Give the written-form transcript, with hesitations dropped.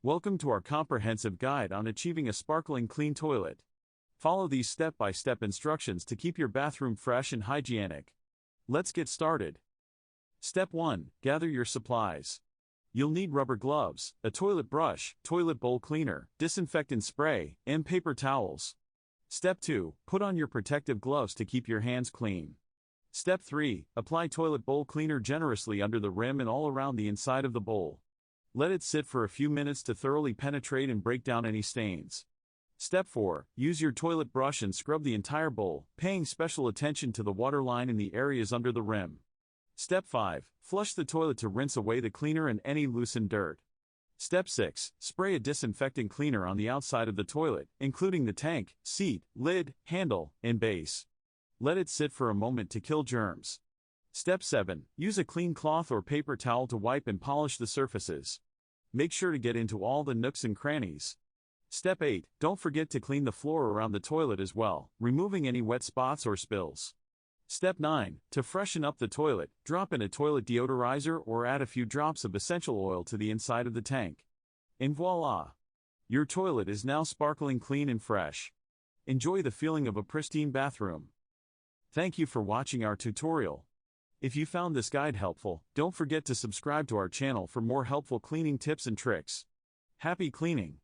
Welcome to our comprehensive guide on achieving a sparkling clean toilet. Follow these step-by-step instructions to keep your bathroom fresh and hygienic. Let's get started. Step 1. Gather your supplies. You'll need rubber gloves, a toilet brush, toilet bowl cleaner, disinfectant spray, and paper towels. Step 2. Put on your protective gloves to keep your hands clean. Step 3. Apply toilet bowl cleaner generously under the rim and all around the inside of the bowl. Let it sit for a few minutes to thoroughly penetrate and break down any stains. Step 4. Use your toilet brush and scrub the entire bowl, paying special attention to the water line in the areas under the rim. Step 5. Flush the toilet to rinse away the cleaner and any loosened dirt. Step 6. Spray a disinfectant cleaner on the outside of the toilet, including the tank, seat, lid, handle, and base. Let it sit for a moment to kill germs. Step 7. Use a clean cloth or paper towel to wipe and polish the surfaces. Make sure to get into all the nooks and crannies. Step 8. Don't forget to clean the floor around the toilet as well, removing any wet spots or spills. Step 9. To freshen up the toilet, drop in a toilet deodorizer or add a few drops of essential oil to the inside of the tank. And voila! Your toilet is now sparkling clean and fresh. Enjoy the feeling of a pristine bathroom. Thank you for watching our tutorial. If you found this guide helpful, don't forget to subscribe to our channel for more helpful cleaning tips and tricks. Happy cleaning!